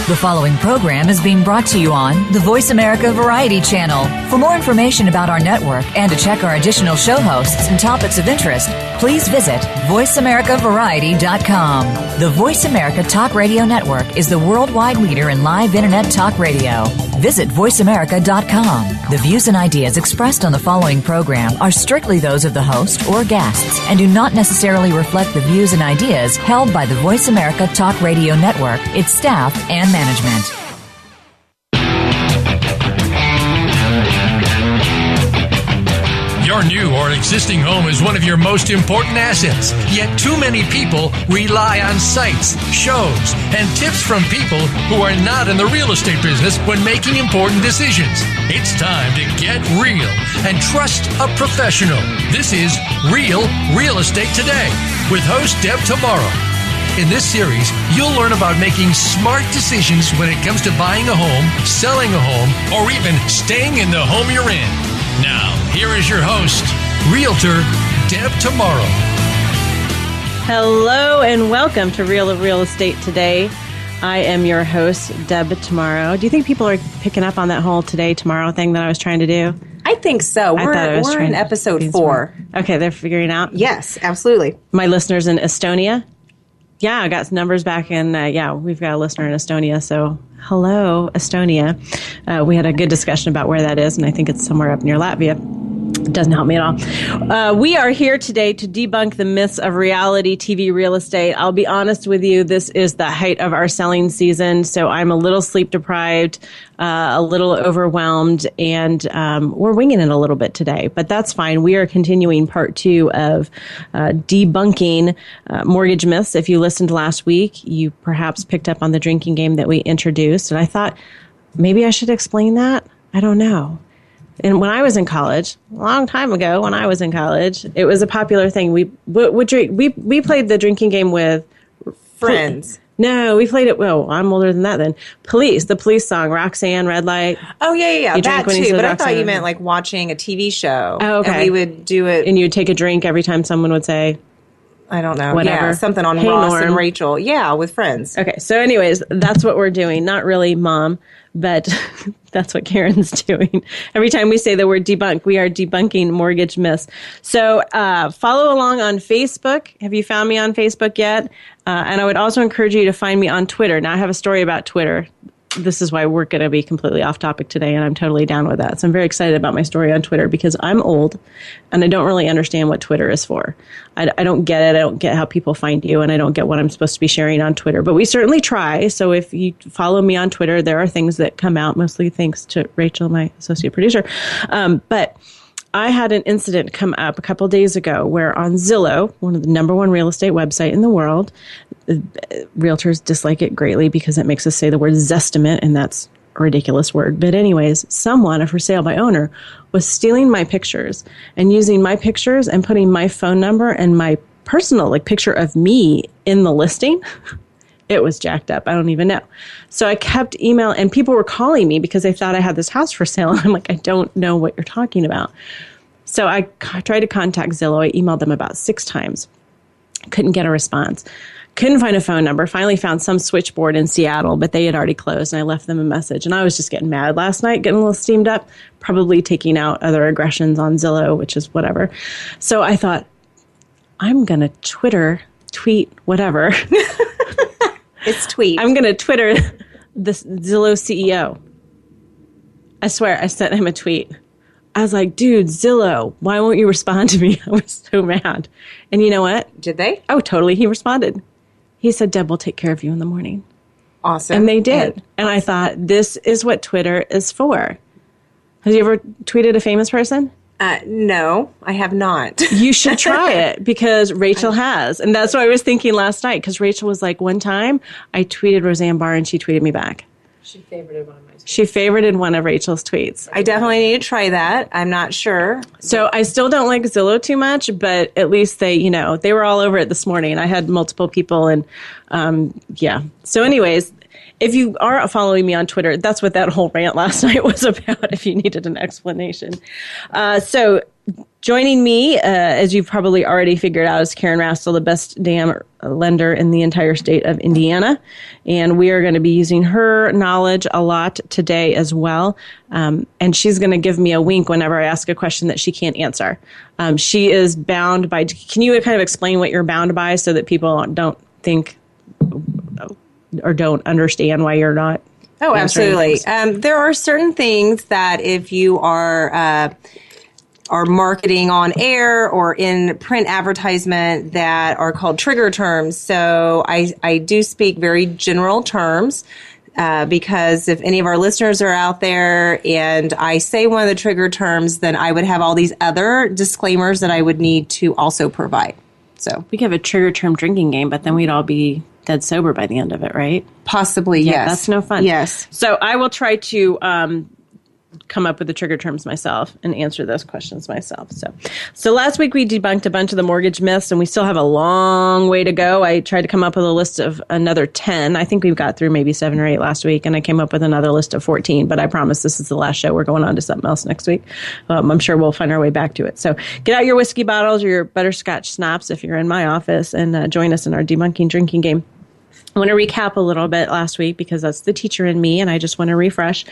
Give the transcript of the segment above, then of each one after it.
The following program is being brought to you on the Voice America Variety Channel. For more information about our network and to check our additional show hosts and topics of interest, please visit voiceamericavariety.com. The Voice America Talk Radio Network is the worldwide leader in live Internet talk radio. Visit voiceamerica.com. The views and ideas expressed on the following program are strictly those of the host or guests and do not necessarily reflect the views and ideas held by the Voice America Talk Radio Network, its staff, and management. Your new or existing home is one of your most important assets, yet too many people rely on sites, shows, and tips from people who are not in the real estate business when making important decisions. It's time to get real and trust a professional. This is Real Estate Today with host Deb Tomaro. In this series, you'll learn about making smart decisions when it comes to buying a home, selling a home, or even staying in the home you're in. Now, here is your host, Realtor Deb Tomaro. Hello and welcome to Real Estate Today. I am your host, Deb Tomaro. Do you think people are picking up on that whole today, tomorrow thing that I was trying to do? I think so. We're in episode 4. Okay, they're figuring out? Yes, absolutely. My listeners in Estonia? Yeah, I got numbers back in, we've got a listener in Estonia, so hello, Estonia. We had a good discussion about where that is, and I think it's somewhere up near Latvia. It doesn't help me at all. We are here today to debunk the myths of reality TV real estate. I'll be honest with you, this is the height of our selling season, so I'm a little sleep deprived, a little overwhelmed, and we're winging it a little bit today, but that's fine. We are continuing part 2 of debunking mortgage myths. If you listened last week, you perhaps picked up on the drinking game that we introduced, and I thought maybe I should explain that. I don't know. And when I was in college, a long time ago, when I was in college, it was a popular thing. We played the drinking game with friends. No, we played it. Well, I'm older than that then. Police, the Police song, Roxanne, Red Light. Oh, yeah. That too. But I thought you meant like watching a TV show. Oh, okay. And we would do it. And you'd take a drink every time someone would say, I don't know. Whatever. Yeah, something on Hey, Ross Norm. and Rachel. Yeah, with friends. Okay, so anyways, that's what we're doing. Not really, Mom, but that's what Karen's doing. Every time we say the word debunk, we are debunking mortgage myths. So follow along on Facebook. Have you found me on Facebook yet? And I would also encourage you to find me on Twitter. Now, I have a story about Twitter. This is why we're going to be completely off topic today, and I'm totally down with that. So I'm very excited about my story on Twitter because I'm old, and I don't really understand what Twitter is for. I don't get it. I don't get how people find you, and I don't get what I'm supposed to be sharing on Twitter. But we certainly try. So if you follow me on Twitter, there are things that come out, mostly thanks to Rachel, my associate producer. But I had an incident come up a couple days ago where on Zillow, one of the number one real estate website in the world, realtors dislike it greatly because it makes us say the word Zestimate, and that's a ridiculous word. But anyways, someone, a for sale by owner, was stealing my pictures and using my pictures and putting my phone number and my personal picture of me in the listing. It was jacked up. I don't even know. So I kept emailing, and people were calling me because they thought I had this house for sale. And I'm like, I don't know what you're talking about. So I tried to contact Zillow. I emailed them about 6 times. Couldn't get a response. Couldn't find a phone number. Finally found some switchboard in Seattle, but they had already closed, and I left them a message. And I was just getting mad last night, getting a little steamed up, probably taking out other aggressions on Zillow, which is whatever. So I thought, I'm going to tweet, whatever. It's tweet. I'm going to Twitter this Zillow CEO. I swear, I sent him a tweet. I was like, dude, Zillow, why won't you respond to me? I was so mad. And you know what? Did they? Oh, totally. He responded. He said, Deb will take care of you in the morning. Awesome. And they did. And I thought, this is what Twitter is for. Have you ever tweeted a famous person? No, I have not. You should try it because Rachel has. And that's what I was thinking last night because Rachel was like, one time I tweeted Roseanne Barr and she tweeted me back. She favorited one of my tweets. She favorited one of Rachel's tweets. I definitely need to try that. I'm not sure. So I still don't like Zillow too much, but at least they were all over it this morning. I had multiple people and yeah. So anyways, if you are following me on Twitter, that's what that whole rant last night was about, if you needed an explanation. So Joining me, as you've probably already figured out, is Karan Rastall, the best damn lender in the entire state of Indiana. And we are going to be using her knowledge a lot today as well. And she's going to give me a wink whenever I ask a question that she can't answer. She is bound by, can you kind of explain what you're bound by so that people don't think or don't understand why you're not? Oh, absolutely. There are certain things that if you are marketing on air or in print advertisement that are called trigger terms. So I do speak very general terms because if any of our listeners are out there and I say one of the trigger terms, then I would have all these other disclaimers that I would need to also provide. So we could have a trigger term drinking game, but then we'd all be dead sober by the end of it, right? Possibly, yes. That's no fun. Yes. So I will try to come up with the trigger terms myself and answer those questions myself. So last week we debunked a bunch of the mortgage myths, and we still have a long way to go. I tried to come up with a list of another 10. I think we've got through maybe 7 or 8 last week, and I came up with another list of 14, but I promise this is the last show. We're going on to something else next week. I'm sure we'll find our way back to it. So get out your whiskey bottles or your butterscotch schnapps if you're in my office, and join us in our debunking drinking game. I want to recap a little bit last week because that's the teacher in me, and I just want to refresh.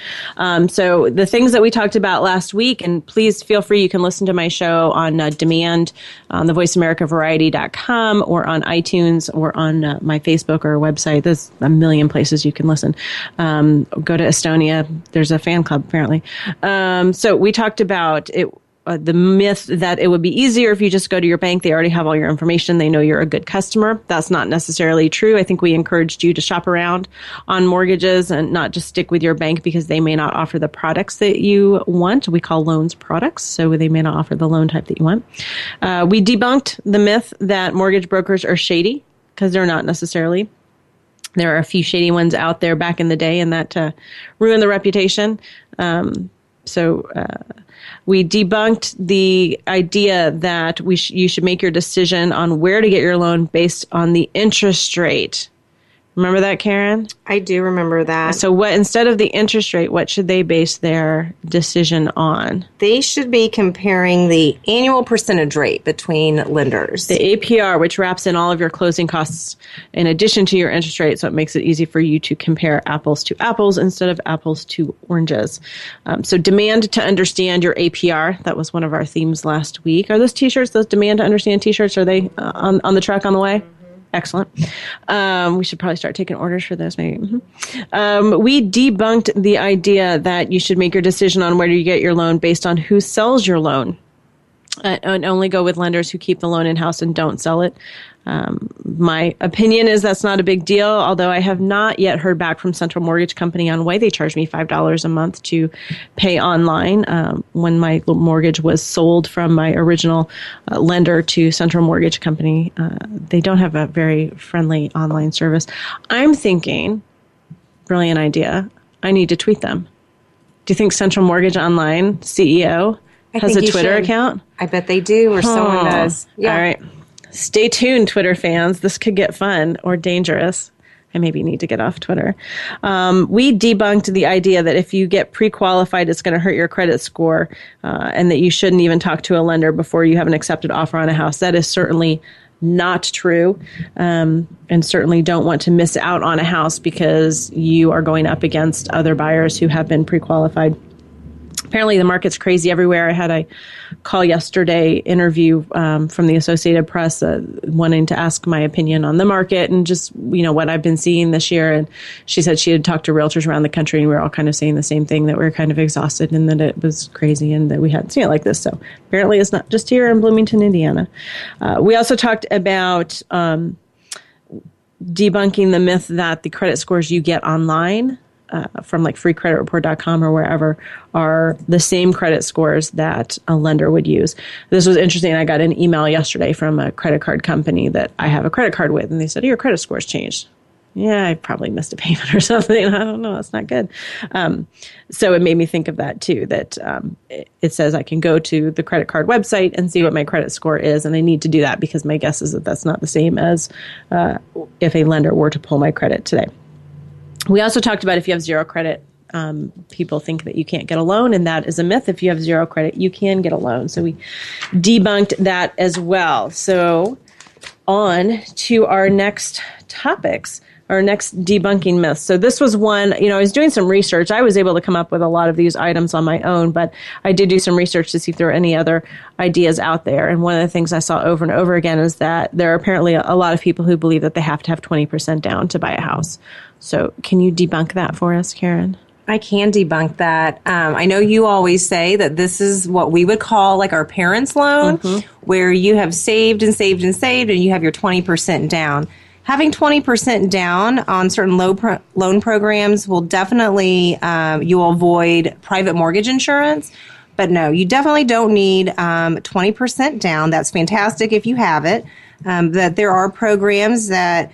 So the things that we talked about last week, and please feel free, you can listen to my show on demand on the voiceamericavariety.com or on iTunes or on my Facebook or website. There's a million places you can listen. Go to Estonia. There's a fan club, apparently. So we talked about it. The myth that it would be easier if you just go to your bank. They already have all your information. They know you're a good customer. That's not necessarily true. I think we encouraged you to shop around on mortgages and not just stick with your bank because they may not offer the products that you want. We call loans products, so they may not offer the loan type that you want. We debunked the myth that mortgage brokers are shady because they're not necessarily. There are a few shady ones out there back in the day, and that ruined the reputation. We debunked the idea that you should make your decision on where to get your loan based on the interest rate. Remember that, Karen? I do remember that. So instead of the interest rate, what should they base their decision on? They should be comparing the annual percentage rate between lenders. The APR, which wraps in all of your closing costs in addition to your interest rate, so it makes it easy for you to compare apples to apples instead of apples to oranges. So demand to understand your APR. That was one of our themes last week. Are those T-shirts, those demand to understand T-shirts, are they on the truck on the way? Excellent. We should probably start taking orders for those, maybe. We debunked the idea that you should make your decision on where you get your loan based on who sells your loan, and only go with lenders who keep the loan in-house and don't sell it. My opinion is that's not a big deal, although I have not yet heard back from Central Mortgage Company on why they charge me $5 a month to pay online. When my mortgage was sold from my original lender to Central Mortgage Company, they don't have a very friendly online service. I'm thinking, brilliant idea, I need to tweet them. Do you think Central Mortgage Online CEO has a Twitter account? I bet they do, or someone does. Yeah. All right. Stay tuned, Twitter fans. This could get fun or dangerous. I maybe need to get off Twitter. We debunked the idea that if you get pre-qualified, it's going to hurt your credit score, and that you shouldn't even talk to a lender before you have an accepted offer on a house. That is certainly not true, and certainly don't want to miss out on a house because you are going up against other buyers who have been pre-qualified. Apparently the market's crazy everywhere. I had a call yesterday interview from the Associated Press wanting to ask my opinion on the market and just, what I've been seeing this year. And she said she had talked to realtors around the country, and we were all kind of saying the same thing, that we were kind of exhausted and that it was crazy and that we hadn't seen it like this. So apparently it's not just here in Bloomington, Indiana. We also talked about debunking the myth that the credit scores you get online from like freecreditreport.com or wherever are the same credit scores that a lender would use. This was interesting. I got an email yesterday from a credit card company that I have a credit card with, and they said, your credit score's changed. Yeah, I probably missed a payment or something. I don't know. That's not good. So it made me think of that too, that it says I can go to the credit card website and see what my credit score is. And I need to do that because my guess is that that's not the same as if a lender were to pull my credit today. We also talked about if you have zero credit, People think that you can't get a loan, and that is a myth. If you have zero credit, you can get a loan. So we debunked that as well. So on to our next topics, our next debunking myths. So this was one, I was doing some research. I was able to come up with a lot of these items on my own, but I did do some research to see if there were any other ideas out there. And one of the things I saw over and over again is that there are apparently a lot of people who believe that they have to have 20% down to buy a house. So can you debunk that for us, Karan? I can debunk that. I know you always say that this is what we would call like our parents' loan, where you have saved and saved and saved, and you have your 20% down. Having 20% down on certain loan programs will definitely, you will avoid private mortgage insurance. But no, you definitely don't need 20% down. That's fantastic if you have it. That there are programs that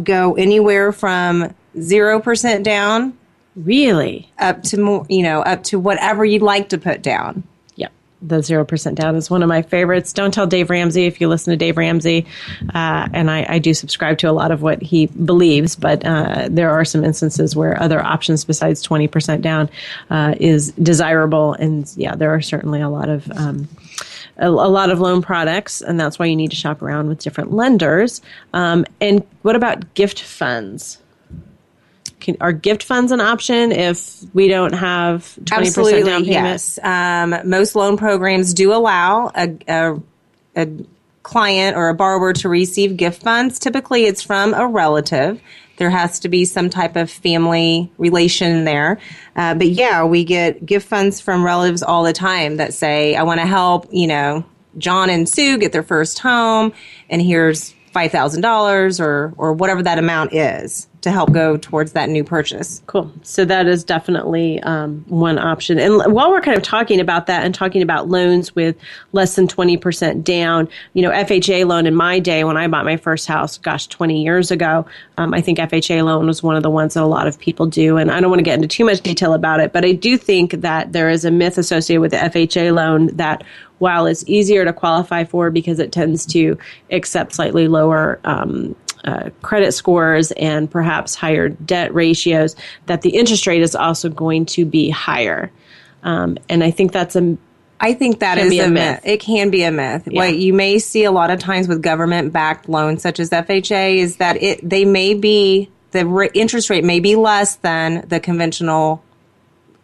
go anywhere from 0% down. Really? Up to more, up to whatever you'd like to put down. Yep. The 0% down is one of my favorites. Don't tell Dave Ramsey if you listen to Dave Ramsey. And I do subscribe to a lot of what he believes, but there are some instances where other options besides 20% down is desirable. And yeah, there are certainly a lot of loan products, and that's why you need to shop around with different lenders. And what about gift funds? Are gift funds an option if we don't have 20% down payment? Yes. Most loan programs do allow a client or a borrower to receive gift funds. Typically, it's from a relative. There has to be some type of family relation there. But yeah, we get gift funds from relatives all the time that say, I want to help, John and Sue get their first home, and here's $5,000 or whatever that amount is to help go towards that new purchase. Cool. So that is definitely one option. And while we're kind of talking about that and talking about loans with less than 20% down, FHA loan in my day when I bought my first house, 20 years ago, I think FHA loan was one of the ones that a lot of people do. And I don't want to get into too much detail about it, but I do think that there is a myth associated with the FHA loan that while it's easier to qualify for because it tends to accept slightly lower credit scores and perhaps higher debt ratios, that the interest rate is also going to be higher. And I think that's I think that is a myth. It can be a myth. Yeah. What you may see a lot of times with government-backed loans such as FHA is that the interest rate may be less than the conventional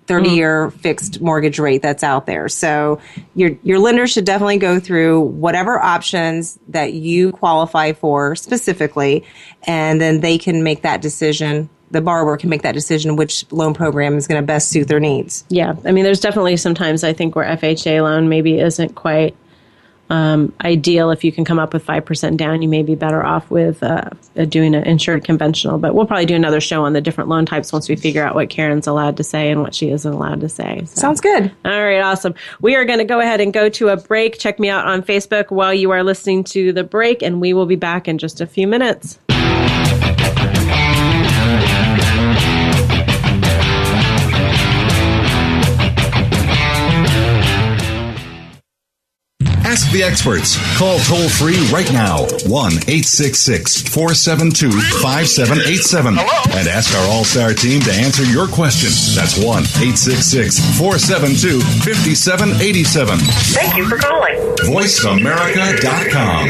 30-year fixed mortgage rate that's out there. So your lender should definitely go through whatever options that you qualify for specifically, and then they can make that decision. The borrower can make that decision which loan program is going to best suit their needs. Yeah. I mean, there's definitely sometimes I think where FHA loan maybe isn't quite ideal. If you can come up with 5% down, you may be better off with doing an insured conventional. But we'll probably do another show on the different loan types once we figure out what Karen's allowed to say and what she isn't allowed to say. So. Sounds good. All right, awesome. We are going to go ahead and go to a break. Check me out on Facebook while you are listening to the break, and we will be back in just a few minutes. Ask the experts. Call toll free right now. 1-866-472-5787. And ask our All-Star team to answer your question. That's 1-866-472-5787. Thank you for calling. VoiceAmerica.com.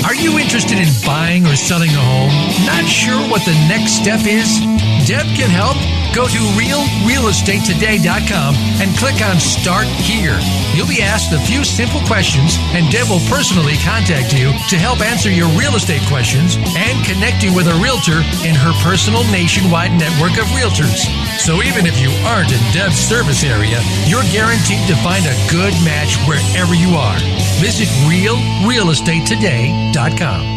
Are you interested in buying or selling a home? Not sure what the next step is? Deb can help. Go to realrealestatetoday.com and click on Start Here. You'll be asked a few simple questions, and Deb will personally contact you to help answer your real estate questions and connect you with a realtor in her personal nationwide network of realtors. So even if you aren't in Deb's service area, you're guaranteed to find a good match wherever you are. Visit realrealestatetoday.com.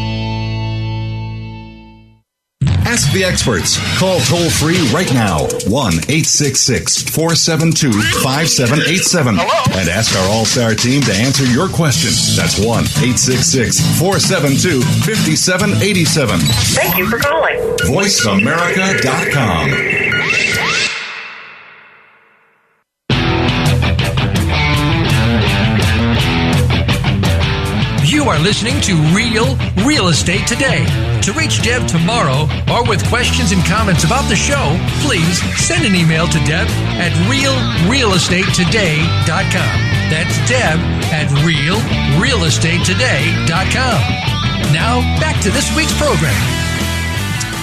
Ask the experts. Call toll free right now. 1-866-472-5787. And ask our All-Star team to answer your question. That's 1-866-472-5787. Thank you for calling. VoiceAmerica.com. You are are listening to Real Estate Today. To reach Deb Tomaro or with questions and comments about the show, please send an email to Deb at realrealestatetoday.com. That's Deb at realrealestatetoday.com. Now, back to this week's program.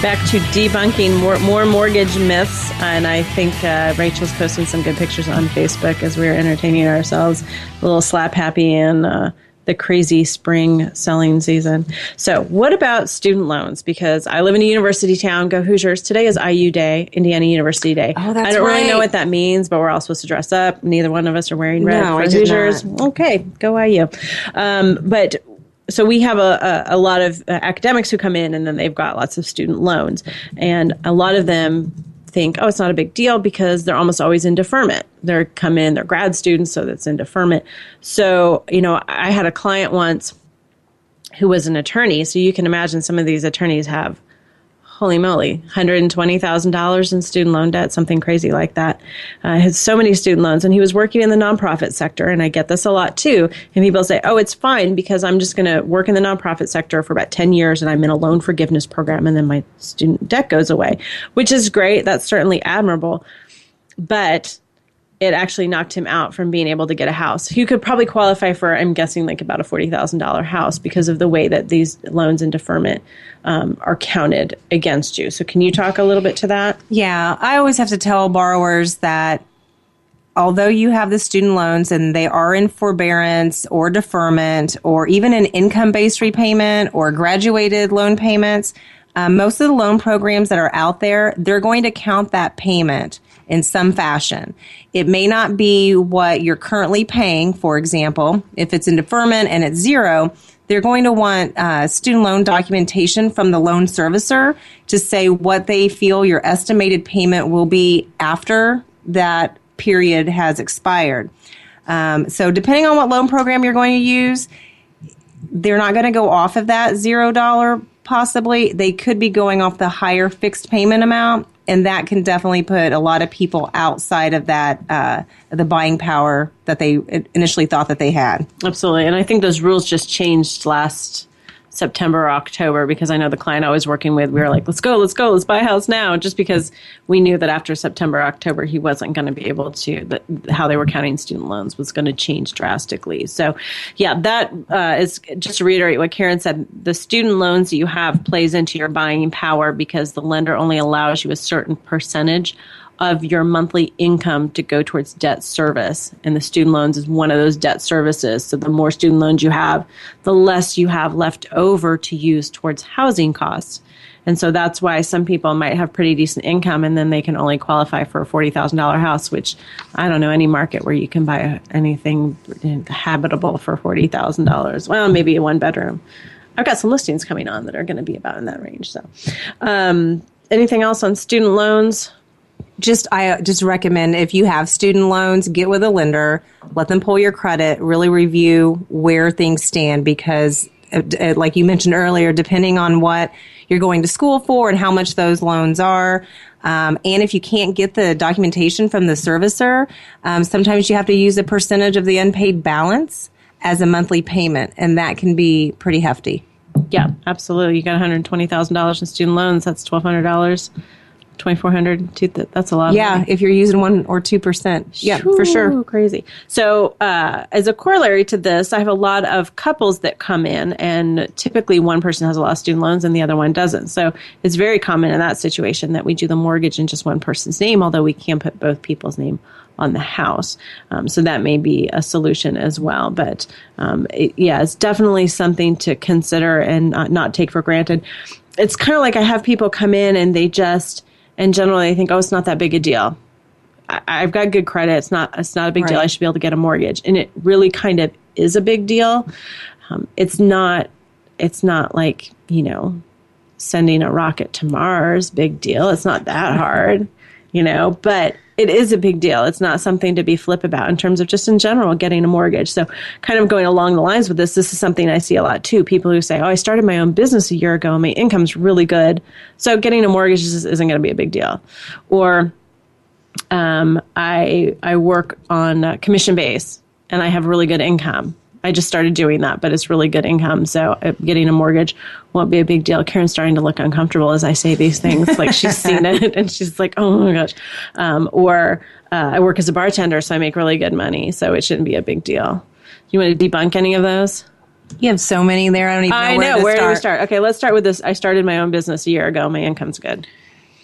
Back to debunking more mortgage myths, and I think Rachel's posting some good pictures on Facebook as we're entertaining ourselves, a little slap happy in the crazy spring selling season. So what about student loans? Because I live in a university town, go Hoosiers. Today is IU Day, Indiana University Day. Oh, that's I don't really right. know what that means, but we're all supposed to dress up. Neither one of us are wearing red No, for I did Hoosiers. not. Okay, go IU. So we have a lot of academics who come in, and then they've got lots of student loans. And a lot of them think, oh, it's not a big deal because they're almost always in deferment. They're grad students, so that's in deferment. So, I had a client once who was an attorney. So you can imagine some of these attorneys have, holy moly, $120,000 in student loan debt, something crazy like that. Has so many student loans, and he was working in the nonprofit sector, and I get this a lot too. And people say, oh, it's fine because I'm just going to work in the nonprofit sector for about 10 years, and I'm in a loan forgiveness program, and then my student debt goes away, which is great. That's certainly admirable. But it actually knocked him out from being able to get a house. You could probably qualify for, I'm guessing, like about a $40,000 house because of the way that these loans in deferment are counted against you. So can you talk a little bit to that? Yeah, I always have to tell borrowers that although you have the student loans and they are in forbearance or deferment or even an income-based repayment or graduated loan payments, most of the loan programs that are out there, they're going to count that payment in some fashion. It may not be what you're currently paying. For example, if it's in deferment and it's zero, they're going to want student loan documentation from the loan servicer to say what they feel your estimated payment will be after that period has expired. So depending on what loan program you're going to use, they're not going to go off of that $0 possibly. They could be going off the higher fixed payment amount. And that can definitely put a lot of people outside of that, the buying power that they initially thought that they had. Absolutely. And I think those rules just changed last September or October because I know the client I was working with, we were like, let's go, let's buy a house now, just because we knew that after September, October, he wasn't going to be able to, how they were counting student loans was going to change drastically. So yeah, that is just to reiterate what Karan said, the student loans that you have plays into your buying power because the lender only allows you a certain percentage of your monthly income to go towards debt service. And the student loans is one of those debt services. So the more student loans you have, the less you have left over to use towards housing costs. And so that's why some people might have pretty decent income and then they can only qualify for a $40,000 house, which I don't know any market where you can buy anything habitable for $40,000. Well, maybe a one bedroom. I've got some listings coming on that are going to be about in that range. So anything else on student loans? I just recommend if you have student loans, get with a lender, let them pull your credit, really review where things stand because like you mentioned earlier, depending on what you're going to school for and how much those loans are, and if you can't get the documentation from the servicer, sometimes you have to use a percentage of the unpaid balance as a monthly payment, and that can be pretty hefty. Yeah, absolutely. You got $120,000 in student loans, that's $1,200. $2,400. That's a lot. Yeah, if you're using 1 or 2%. Yeah, for sure. Crazy. So as a corollary to this, I have a lot of couples that come in, and typically one person has a lot of student loans and the other one doesn't. So it's very common in that situation that we do the mortgage in just one person's name, although we can put both people's name on the house. So that may be a solution as well. But it's definitely something to consider and not take for granted. It's kind of like I have people come in and and generally, I think, oh, it's not that big a deal. I've got good credit. It's not a big deal. I should be able to get a mortgage, and it really kind of is a big deal. It's not like sending a rocket to Mars. Big deal. It's not that hard, But it is a big deal. It's not something to be flip about in terms of just in general getting a mortgage. So kind of going along the lines with this is something I see a lot too. People who say, oh, I started my own business a year ago and my income's really good, so getting a mortgage isn't going to be a big deal. Or I work on commission base and I have really good income. I just started doing that, but it's really good income. So getting a mortgage won't be a big deal. Karen's starting to look uncomfortable as I say these things. Like she's seen it and she's like, oh my gosh. I work as a bartender, so I make really good money. So it shouldn't be a big deal. You want to debunk any of those? You have so many there. I don't even know where do we start? Okay, let's start with this. I started my own business a year ago. My income's good.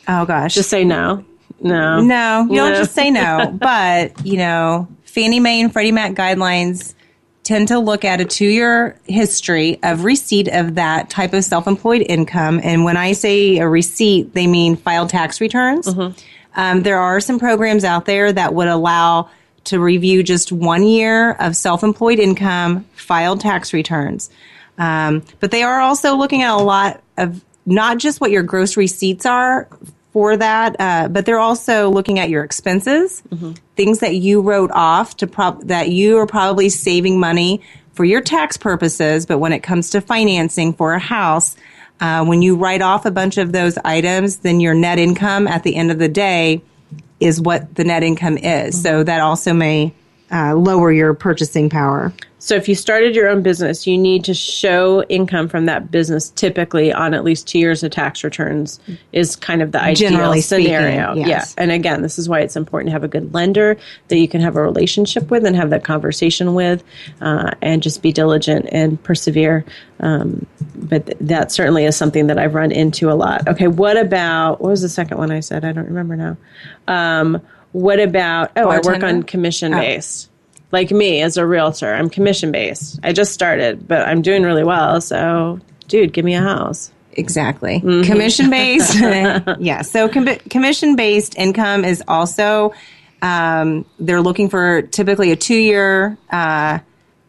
Oh, gosh. Just say no. No. No, you don't just say no. But, Fannie Mae and Freddie Mac guidelines tend to look at a 2-year history of receipt of that type of self-employed income. And when I say a receipt, they mean filed tax returns. Mm-hmm. There are some programs out there that would allow to review just 1 year of self-employed income, filed tax returns. But they are also looking at a lot of not just what your gross receipts are for that, but they're also looking at your expenses, things that you wrote off that you are probably saving money for your tax purposes. But when it comes to financing for a house, when you write off a bunch of those items, then your net income at the end of the day is what the net income is. So that also may lower your purchasing power. So if you started your own business, you need to show income from that business typically on at least 2 years of tax returns is kind of the ideal scenario. Yes. Yeah. And again, this is why it's important to have a good lender that you can have a relationship with and have that conversation with and just be diligent and persevere. But that certainly is something that I've run into a lot. Okay, what was the second one I said? I don't remember now. What about, I work on commission-based. Like me as a realtor, I'm commission-based. I just started, but I'm doing really well. So, dude, give me a house. Exactly. Mm-hmm. Commission-based. Yeah. So commission-based income is also, they're looking for typically a 2-year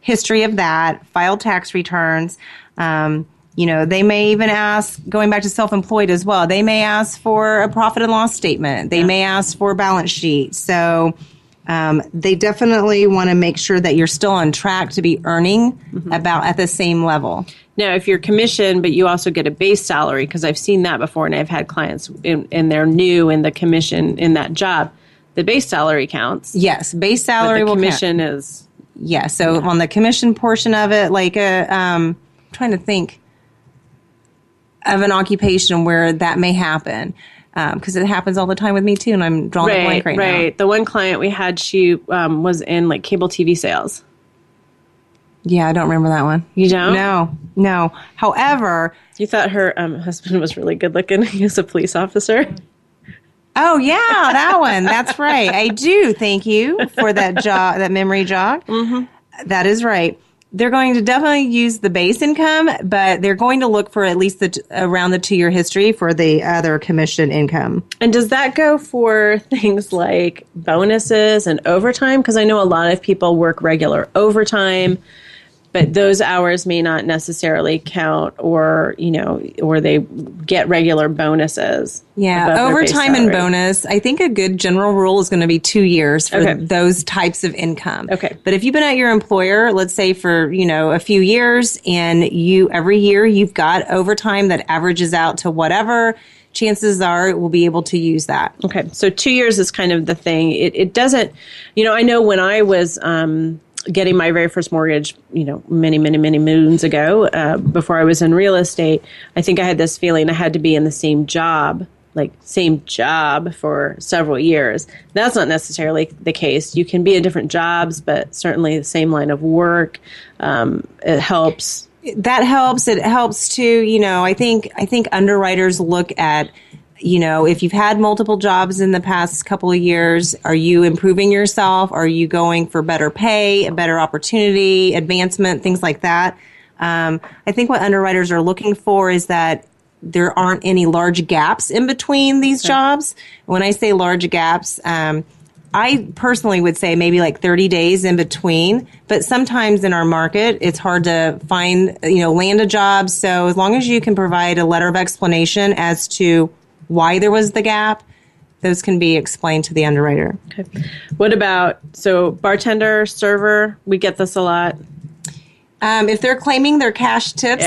history of that, filed tax returns. They may even ask, going back to self-employed as well, they may ask for a profit and loss statement. They may ask for a balance sheet. So they definitely want to make sure that you're still on track to be earning about at the same level. Now, if you're commissioned, but you also get a base salary, because I've seen that before, and I've had clients and they're new in the commission in that job, the base salary counts. Yes, base salary but the will commission count. is. Yeah, so on the commission portion of it, like I'm trying to think of an occupation where that may happen. Because it happens all the time with me too, and I'm drawing a blank right now. Right. The one client we had, she was in like cable TV sales. Yeah, I don't remember that one. You don't? No. However, you thought her husband was really good looking. He was a police officer. Oh yeah, that one. That's right. I do. Thank you for that jog, that memory jog. Mm-hmm. That is right. They're going to definitely use the base income, but they're going to look for at least around the 2-year history for the other commission income. And does that go for things like bonuses and overtime? Because I know a lot of people work regular overtime, but those hours may not necessarily count, or they get regular bonuses. Yeah, overtime and bonus. I think a good general rule is going to be 2 years for those types of income. Okay. But if you've been at your employer, let's say for, a few years, and every year you've got overtime that averages out to whatever, chances are we'll be able to use that. Okay. So 2 years is kind of the thing. It doesn't, I know when I was, getting my very first mortgage, many, many, many moons ago, before I was in real estate, I think I had this feeling I had to be in the same job for several years. That's not necessarily the case. You can be in different jobs, but certainly the same line of work. It helps. That helps. It helps too. I think underwriters look at, if you've had multiple jobs in the past couple of years, are you improving yourself? Are you going for better pay, a better opportunity, advancement, things like that? I think what underwriters are looking for is that there aren't any large gaps in between these jobs. When I say large gaps, I personally would say maybe like 30 days in between, but sometimes in our market, it's hard to find, land a job. So as long as you can provide a letter of explanation as to why there was the gap, those can be explained to the underwriter. Okay. What about, bartender, server, we get this a lot. If they're claiming their cash tips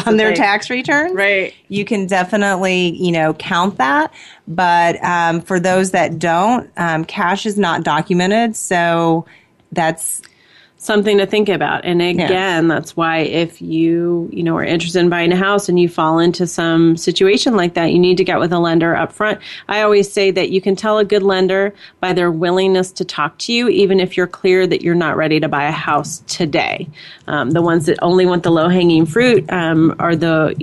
on their tax returns, right, you can definitely, count that. But for those that don't, cash is not documented. So that's something to think about. And again, that's why if you are interested in buying a house and you fall into some situation like that, you need to get with a lender up front. I always say that you can tell a good lender by their willingness to talk to you, even if you're clear that you're not ready to buy a house today. The ones that only want the low-hanging fruit are the,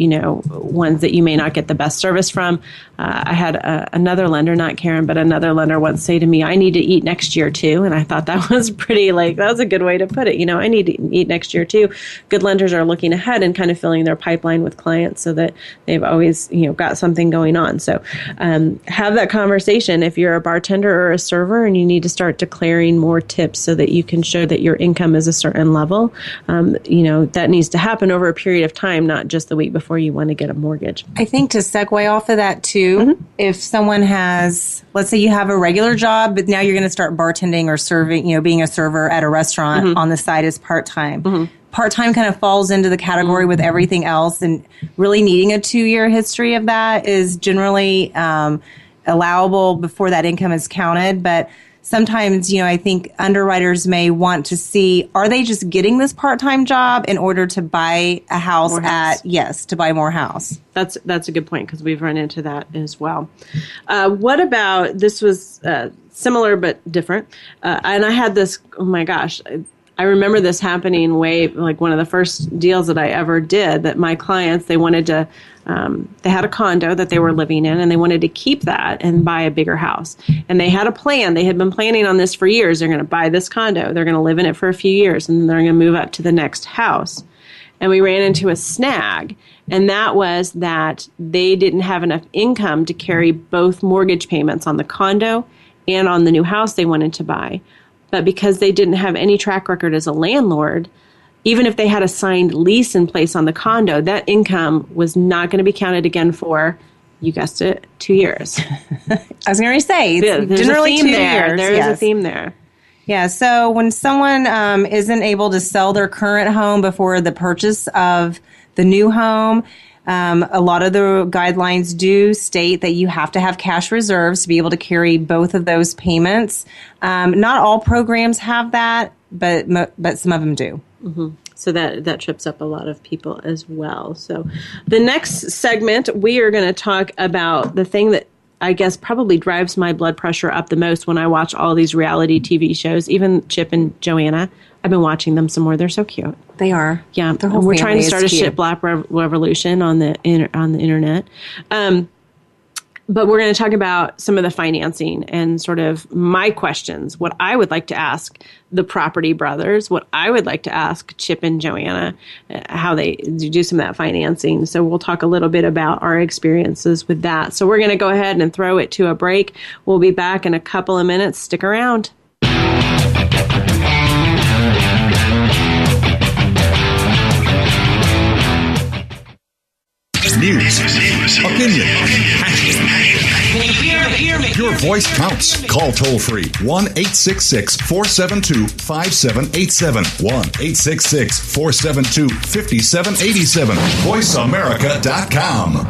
ones that you may not get the best service from. I had another lender, not Karen, but another lender once say to me, I need to eat next year too. And I thought that was that was a good way to put it. I need to eat next year too. Good lenders are looking ahead and kind of filling their pipeline with clients so that they've always, got something going on. So have that conversation if you're a bartender or a server and you need to start declaring more tips so that you can show that your income is a certain level. That needs to happen over a period of time, not just the week before you want to get a mortgage. I think to segue off of that too, if someone has, let's say you have a regular job, but now you're going to start bartending or serving, being a server at a restaurant on the side as part-time. Part-time kind of falls into the category with everything else, and really needing a 2-year history of that is generally allowable before that income is counted. But sometimes, I think underwriters may want to see, are they just getting this part-time job in order to buy a house to buy more house? That's a good point because we've run into that as well. What about, this was similar but different. And I had this, oh my gosh, I remember this happening one of the first deals that I ever did, that my clients, they wanted to, they had a condo that they were living in and they wanted to keep that and buy a bigger house. And they had a plan. They had been planning on this for years. They're going to buy this condo. They're going to live in it for a few years and then they're going to move up to the next house. And we ran into a snag. And that was that they didn't have enough income to carry both mortgage payments on the condo and on the new house they wanted to buy. But because they didn't have any track record as a landlord, even if they had a signed lease in place on the condo, that income was not going to be counted again for, you guessed it, 2 years. I was going to say, it's generally 2 years. There is a theme there. Yeah, so when someone isn't able to sell their current home before the purchase of the new home, a lot of the guidelines do state that you have to have cash reserves to be able to carry both of those payments. Not all programs have that, but some of them do. So that trips up a lot of people as well. So the next segment, we are going to talk about the thing that I guess probably drives my blood pressure up the most when I watch all these reality TV shows, even Chip and Joanna. I've been watching them some more. They're so cute. They are. Yeah. We're trying to start a shit black revolution on the internet. But we're going to talk about some of the financing and sort of my questions, what I would like to ask the Property Brothers, what I would like to ask Chip and Joanna, how they do some of that financing. So we'll talk a little bit about our experiences with that. So we're going to go ahead and throw it to a break. We'll be back in a couple of minutes. Stick around. News, opinion, your voice counts. Call toll free 1-866-472-5787. 1-866-472-5787. VoiceAmerica.com.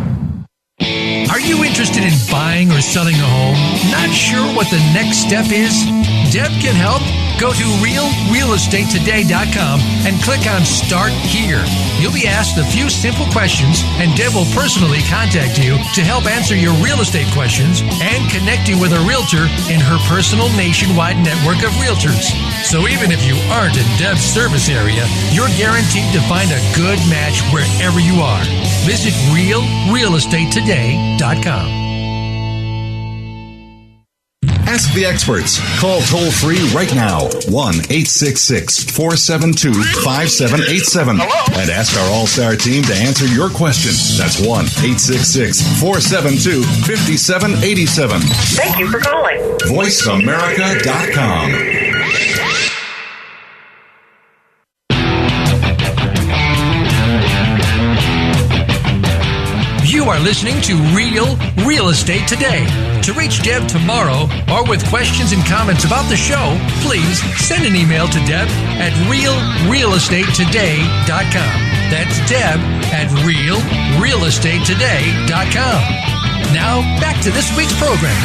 Are you interested in buying or selling a home? Not sure what the next step is? Deb can help. Go to realrealestatetoday.com and click on Start Here. You'll be asked a few simple questions, and Deb will personally contact you to help answer your real estate questions and connect you with a realtor in her personal nationwide network of realtors. So even if you aren't in Deb's service area, you're guaranteed to find a good match wherever you are. Visit realrealestatetoday.com. Ask the experts. Call toll free right now. 1-866-472-5787. And ask our All-Star team to answer your question. That's 1-866-472-5787. Thank you for calling. VoiceAmerica.com. You are listening to Real Estate Today. To reach Deb tomorrow or with questions and comments about the show, please send an email to Deb at realrealestatetoday.com. That's Deb at realrealestatetoday.com. Now, back to this week's program.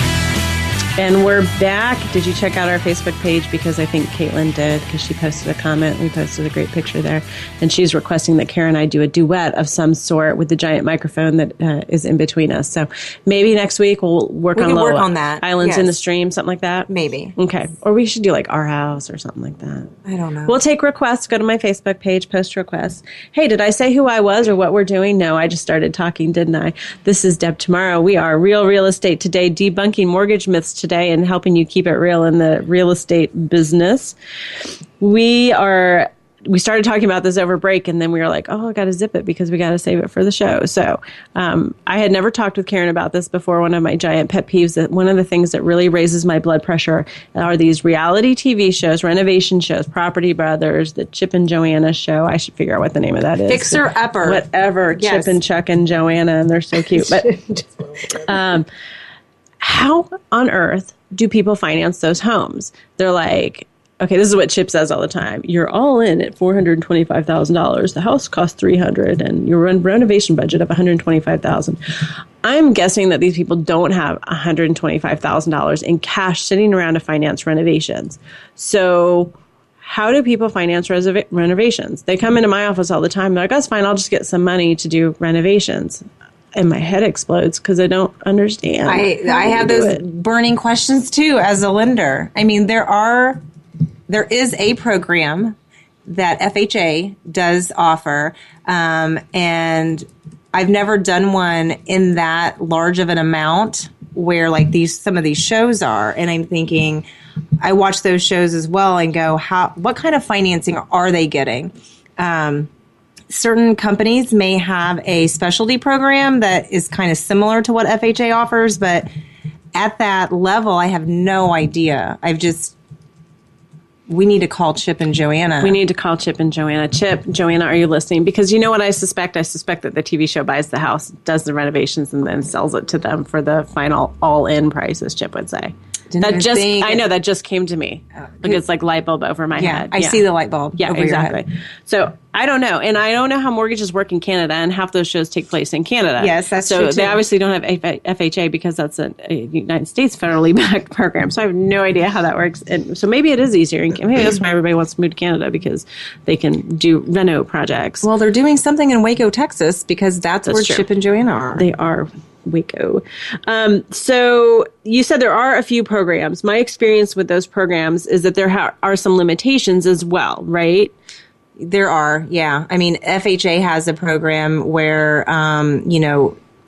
And we're back. Did you check out our Facebook page? Because I think Caitlin did, because she posted a comment. We posted a great picture there. And she's requesting that Karen and I do a duet of some sort with the giant microphone that is in between us. So maybe next week we'll work on that. Islands in the Stream, something like that. Maybe. Okay. Or we should do like Our House or something like that. I don't know. We'll take requests. Go to my Facebook page, post requests. Hey, did I say who I was or what we're doing? No, I just started talking, didn't I? This is Deb Tomaro. We are Real Estate Today, debunking mortgage myths today and helping you keep it real in the real estate business. We started talking about this over break, and then we were like, oh, I got to zip it because we got to save it for the show. So I had never talked with Karen about this before. One of my giant pet peeves, that one of the things that really raises my blood pressure are these reality TV shows, renovation shows, Property Brothers, the Chip and Joanna show. I should figure out what the name of that is. Fixer Upper. Whatever. Yes. Chip and Chuck and Joanna, and they're so cute. But how on earth do people finance those homes? They're like, okay, this is what Chip says all the time. You're all in at $425,000. The house costs $300,000, and your renovation budget of $125,000. I'm guessing that these people don't have $125,000 in cash sitting around to finance renovations. So how do people finance renovations? They come into my office all the time. They're like, that's fine. I'll just get some money to do renovations. And my head explodes because I don't understand. I have those burning questions too as a lender. I mean, there is a program that FHA does offer, and I've never done one in that large of an amount where like some of these shows are. And I'm thinking, I watch those shows as well and go, what kind of financing are they getting? Certain companies may have a specialty program that is kind of similar to what FHA offers, but at that level, I have no idea. We need to call Chip and Joanna. We need to call Chip and Joanna. Chip, Joanna, are you listening? Because you know what I suspect? I suspect that the TV show buys the house, does the renovations, and then sells it to them for the final all-in price, as Chip would say. I know that just came to me. Like it's like light bulb over my head. I see the light bulb. Yeah, over exactly. Your head. So I don't know. And I don't know how mortgages work in Canada, and half those shows take place in Canada. Yes, that's true. So they obviously don't have FHA because that's a United States federally backed program. So I have no idea how that works. And so maybe it is easier. And maybe that's why everybody wants to move to Canada, because they can do reno projects. Well, they're doing something in Waco, Texas, because that's where true. Chip and Joanna are. They are. Waco. So you said there are a few programs. My experience with those programs is that there are some limitations as well, right? There are, yeah. I mean, FHA has a program where,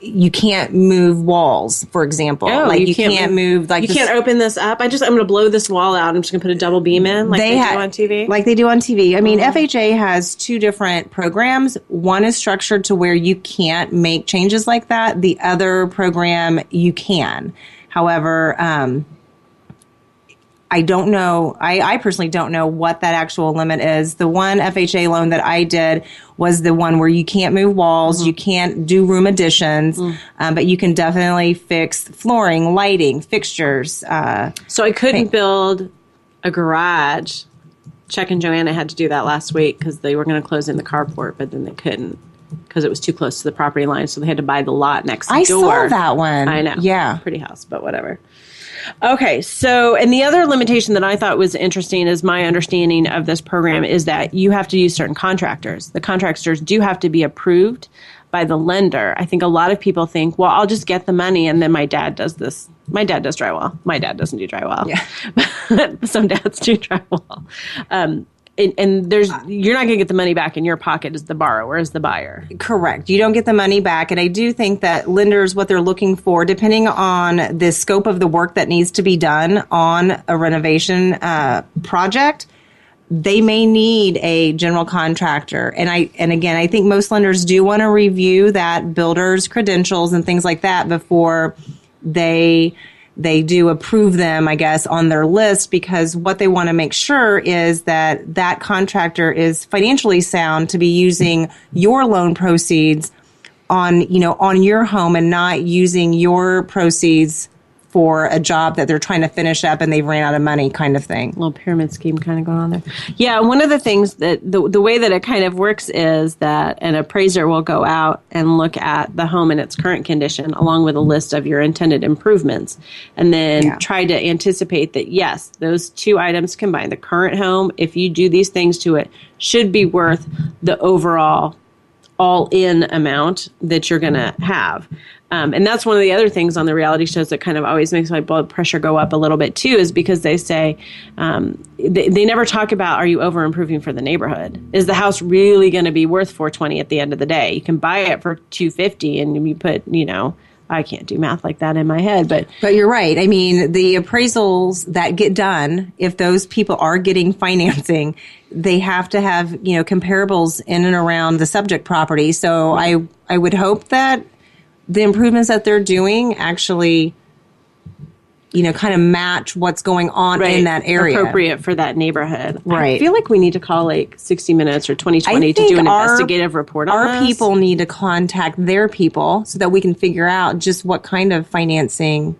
you can't move walls, for example. You can't move. Like you can't open this up. I'm going to blow this wall out. I'm just going to put a double beam in, like they do on TV. Like they do on TV. I mean, FHA has two different programs. One is structured to where you can't make changes like that. The other program you can. However, I don't know. I personally don't know what that actual limit is. The one FHA loan that I did was the one where you can't move walls, you can't do room additions, but you can definitely fix flooring, lighting, fixtures. So I couldn't build a garage. Chuck and Joanna had to do that last week because they were going to close in the carport, but then they couldn't because it was too close to the property line. So they had to buy the lot next door. I saw that one. I know. Yeah. Pretty house, but whatever. Okay, so, and the other limitation that I thought was interesting is my understanding of this program is that you have to use certain contractors. The contractors do have to be approved by the lender. I think a lot of people think, well, I'll just get the money and then my dad does this. My dad does drywall. My dad doesn't do drywall. Yeah. Some dads do drywall. And you're not going to get the money back in your pocket as the borrower, as the buyer. Correct. You don't get the money back. And I do think that lenders, what they're looking for, depending on the scope of the work that needs to be done on a renovation project, they may need a general contractor. And again, I think most lenders do want to review that builder's credentials and things like that before they do approve them, I guess, on their list, because what they want to make sure is that that contractor is financially sound to be using your loan proceeds on your home and not using your proceeds for a job that they're trying to finish up and they've ran out of money kind of thing. Little pyramid scheme kind of going on there. Yeah, one of the things that the way that it kind of works is that an appraiser will go out and look at the home in its current condition along with a list of your intended improvements and then try to anticipate that, yes, those two items combined, the current home, if you do these things to it, should be worth the overall all-in amount that you're going to have. And that's one of the other things on the reality shows that kind of always makes my blood pressure go up a little bit too, is because they say, they never talk about, are you over improving for the neighborhood? Is the house really going to be worth $420 at the end of the day? You can buy it for $250 and you put, I can't do math like that in my head, but you're right. I mean, the appraisals that get done, if those people are getting financing, they have to have, comparables in and around the subject property. So I would hope that the improvements that they're doing actually, kind of match what's going on in that area. Appropriate for that neighborhood. Right. I feel like we need to call 60 Minutes or 2020 to do an investigative report on this. Our people need to contact their people so that we can figure out just what kind of financing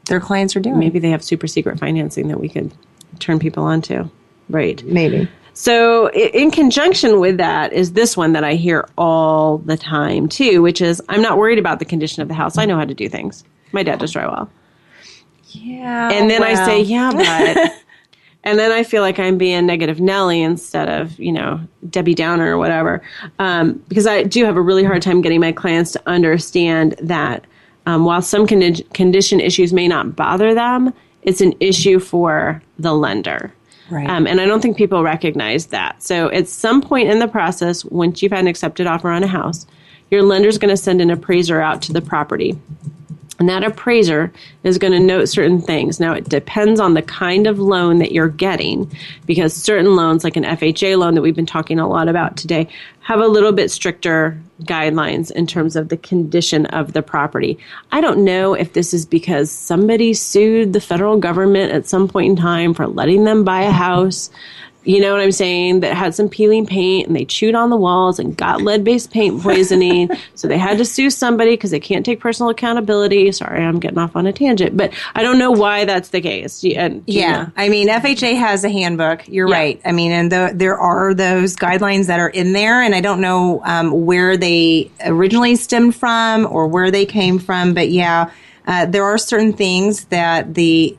their clients are doing. Maybe they have super secret financing that we could turn people onto. Right. Maybe. So in conjunction with that is this one that I hear all the time too, which is, I'm not worried about the condition of the house. I know how to do things. My dad does drywall. Yeah. And then I say, but. And then I feel like I'm being negative Nelly instead of, Debbie Downer or whatever. Because I do have a really hard time getting my clients to understand that while some condition issues may not bother them, it's an issue for the lender. Right. And I don't think people recognize that. So at some point in the process, once you've had an accepted offer on a house, your lender's going to send an appraiser out to the property. And that appraiser is going to note certain things. Now, it depends on the kind of loan that you're getting, because certain loans, like an FHA loan that we've been talking a lot about today, have a little bit stricter guidelines in terms of the condition of the property. I don't know if this is because somebody sued the federal government at some point in time for letting them buy a house, you know what I'm saying, that had some peeling paint and they chewed on the walls and got lead-based paint poisoning. So they had to sue somebody because they can't take personal accountability. Sorry, I'm getting off on a tangent, but I don't know why that's the case. I mean, FHA has a handbook. You're right. I mean, and there are those guidelines that are in there, and I don't know where they originally stemmed from or where they came from, but there are certain things that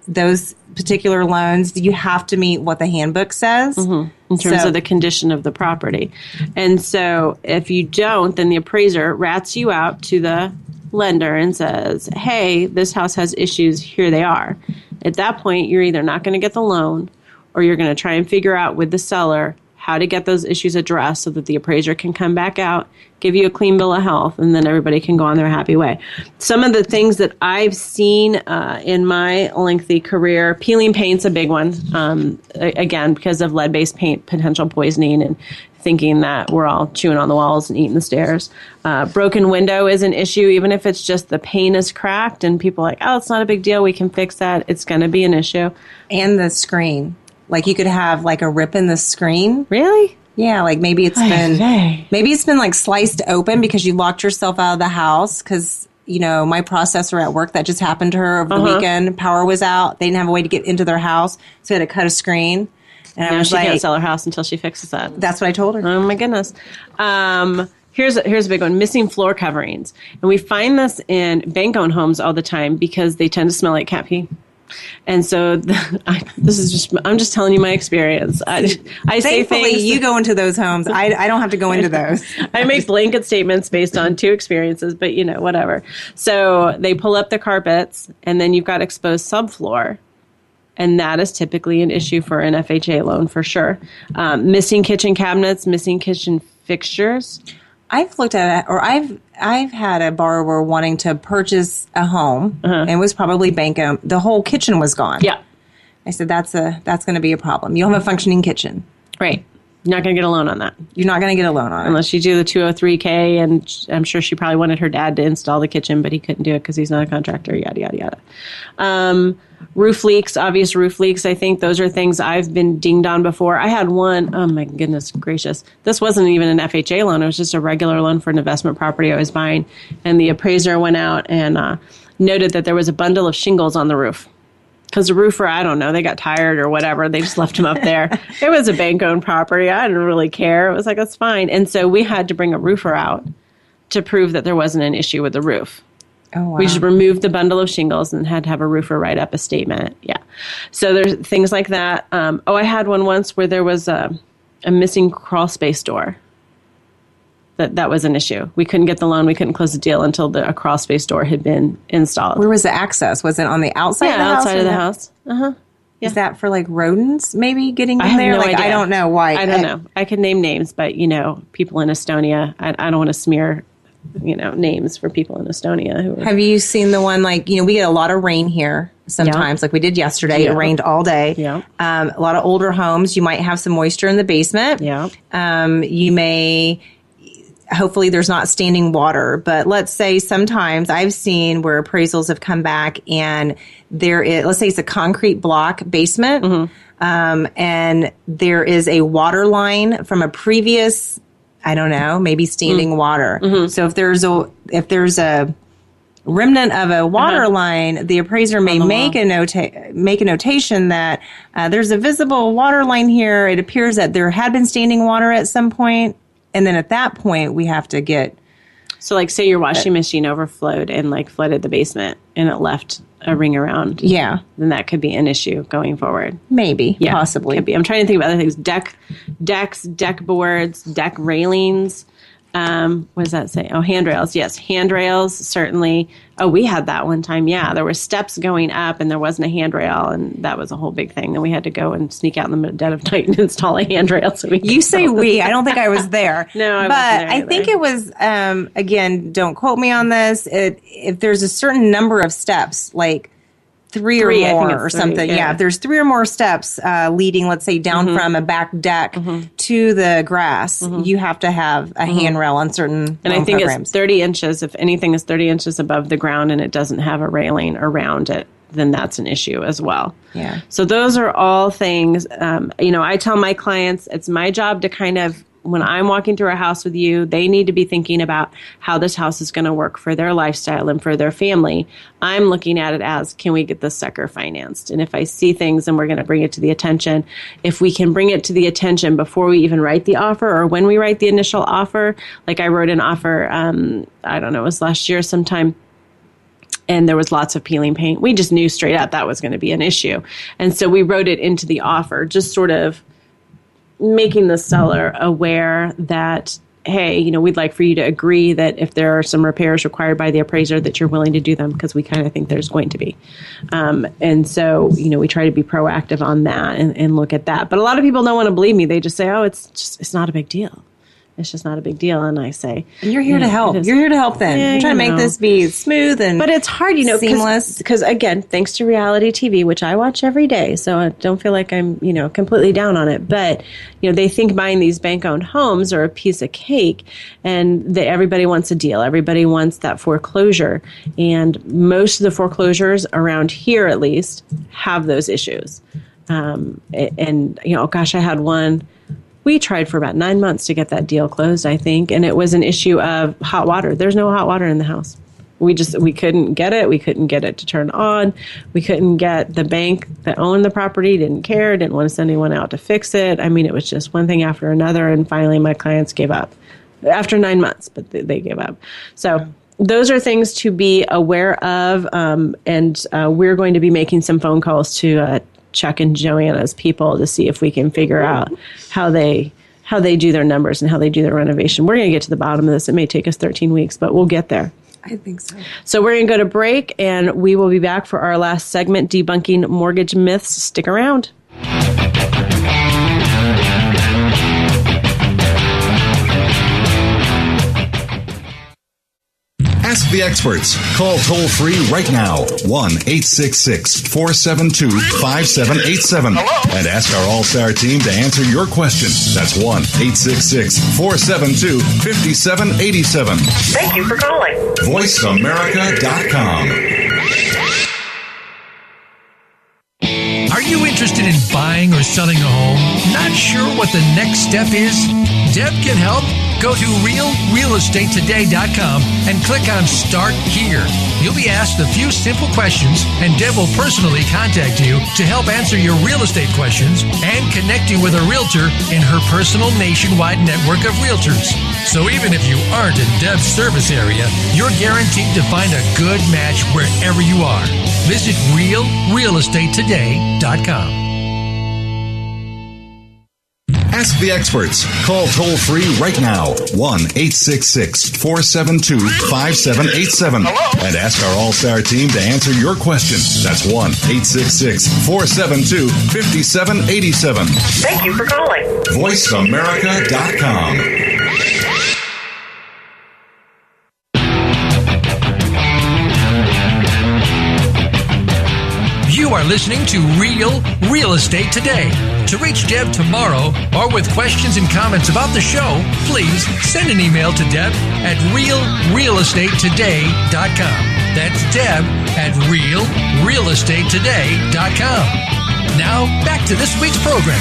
those particular loans, you have to meet what the handbook says. Mm-hmm. In terms of the condition of the property. And so if you don't, then the appraiser rats you out to the lender and says, hey, this house has issues, here they are. At that point, you're either not going to get the loan or you're going to try and figure out with the seller how to get those issues addressed so that the appraiser can come back out, give you a clean bill of health, and then everybody can go on their happy way. Some of the things that I've seen in my lengthy career, peeling paint's a big one, again, because of lead-based paint potential poisoning and thinking that we're all chewing on the walls and eating the stairs. Broken window is an issue, even if it's just the pane is cracked and people are like, oh, it's not a big deal, we can fix that. It's going to be an issue. And the screen. Like you could have like a rip in the screen. Really? Yeah, like maybe it's been like sliced open because you locked yourself out of the house because, my processor at work, that just happened to her over the weekend. Power was out. They didn't have a way to get into their house, so they had to cut a screen. And I was she can't sell her house until she fixes that. That's what I told her. Oh my goodness. Here's a big one, missing floor coverings. And we find this in bank-owned homes all the time because they tend to smell like cat pee. And so I'm just telling you my experience. I say things. You go into those homes. I don't have to go into those. I make blanket statements based on 2 experiences, but whatever. So they pull up the carpets and then you've got exposed subfloor. And that is typically an issue for an FHA loan for sure. Missing kitchen cabinets, missing kitchen fixtures. I've looked at it, or I've had a borrower wanting to purchase a home, and it was probably bank-owned. The whole kitchen was gone. Yeah. I said, that's going to be a problem. You don't have a functioning kitchen. Right. You're not going to get a loan on that. You're not going to get a loan on it. Unless you do the 203K, and I'm sure she probably wanted her dad to install the kitchen, but he couldn't do it because he's not a contractor, yada, yada, yada. Roof leaks, obvious roof leaks. I think those are things I've been dinged on before. I had one, oh my goodness gracious. This wasn't even an FHA loan. It was just a regular loan for an investment property I was buying. And the appraiser went out and noted that there was a bundle of shingles on the roof. Because the roofer, I don't know, they got tired or whatever. They just left him up there. It was a bank-owned property. I didn't really care. It was like, that's fine. And so we had to bring a roofer out to prove that there wasn't an issue with the roof. Oh, wow. We just removed the bundle of shingles and had to have a roofer write up a statement. Yeah. So there's things like that. I had one once where there was a missing crawl space door. That was an issue. We couldn't get the loan. We couldn't close the deal until a crawl space door had been installed. Where was the access? Was it on the outside of the house? Outside of the house. Uh-huh. Yeah. Is that for like rodents maybe getting in I have there? no Like idea. I don't know why. I don't know. I could name names, but people in Estonia, I don't want to smear, names for people in Estonia who are, Have you seen the one we get a lot of rain here sometimes, like we did yesterday. Yeah. It rained all day. Yeah. A lot of older homes, you might have some moisture in the basement. Yeah. You may. Hopefully there's not standing water, but let's say sometimes I've seen where appraisals have come back and let's say it's a concrete block basement, and there is a water line from a previous, I don't know, maybe standing water. So if there's a remnant of a water line, the appraiser may make a notation that there's a visible water line here. It appears that there had been standing water at some point. And then at that point, we have to get... So, say your washing machine overflowed and, flooded the basement and it left a ring around. Yeah. Then that could be an issue going forward. Maybe. Yeah, possibly. Could be. I'm trying to think of other things. Decks, deck boards, deck railings. What does that say? Oh, handrails. Yes, handrails, certainly. Oh, we had that one time. Yeah, there were steps going up and there wasn't a handrail, and that was a whole big thing. Then we had to go and sneak out in the dead of night and install a handrail. So you say we. I don't think I was there. No, I wasn't there I think it was, again, don't quote me on this. If there's a certain number of steps, like three or more or something. Yeah. If there's 3 or more steps leading, let's say, down from a back deck to the grass, you have to have a handrail on certain And I think programs. it's 30 inches. If anything is 30 inches above the ground and it doesn't have a railing around it, then that's an issue as well. Yeah. So those are all things, I tell my clients, it's my job to kind of, when I'm walking through a house with you, they need to be thinking about how this house is going to work for their lifestyle and for their family. I'm looking at it as, can we get this sucker financed? And if I see things, then we're going to bring it to the attention. If we can bring it to the attention before we even write the offer or when we write the initial offer, like I wrote an offer, I don't know, it was last year sometime, and there was lots of peeling paint. We just knew straight up that was going to be an issue. And so we wrote it into the offer, just sort of making the seller aware that, hey, we'd like for you to agree that if there are some repairs required by the appraiser that you're willing to do them, because we kind of think there's going to be. And so, we try to be proactive on that and look at that. But a lot of people don't want to believe me. They just say, oh, it's not a big deal. It's just not a big deal. And I say, you're here to help. You're here to help them. Yeah, You're trying to make this be smooth and but it's hard, seamless. Because again, thanks to reality TV, which I watch every day, so I don't feel like I'm, completely down on it. But, they think buying these bank-owned homes are a piece of cake, and everybody wants a deal. Everybody wants that foreclosure. And most of the foreclosures around here, at least, have those issues. I had one. We tried for about 9 months to get that deal closed, I think, and it was an issue of hot water. There's no hot water in the house. We couldn't get it. We couldn't get it to turn on. We couldn't get the bank that owned the property, didn't care, didn't want to send anyone out to fix it. I mean, it was just one thing after another, and finally my clients gave up after 9 months, but they gave up. So those are things to be aware of, and we're going to be making some phone calls to Chuck and Joanna's people to see if we can figure out how they do their numbers and how they do their renovation. We're going to get to the bottom of this. It may take us 13 weeks, but we'll get there. I think so. So we're going to go to break, and we will be back for our last segment, Debunking Mortgage Myths. Stick around. Ask the experts. Call toll free right now, 1-866-472-5787. And ask our All-Star team to answer your question. That's 1-866-472-5787. Thank you for calling. VoiceAmerica.com. Are you interested in buying or selling a home? Not sure what the next step is? Deb can help. Go to realrealestatetoday.com and click on Start Here. You'll be asked a few simple questions, and Deb will personally contact you to help answer your real estate questions and connect you with a realtor in her personal nationwide network of realtors. So even if you aren't in Deb's service area, you're guaranteed to find a good match wherever you are. Visit realrealestatetoday.com. Ask the experts. Call toll free right now, 1-866-472-5787. And ask our All-Star team to answer your question. That's 1-866-472-5787. Thank you for calling. VoiceAmerica.com. You are listening to Real Estate Today. To reach Deb tomorrow or with questions and comments about the show, please send an email to Deb at realrealestatetoday.com. That's Deb at realrealestatetoday.com. Now, back to this week's program.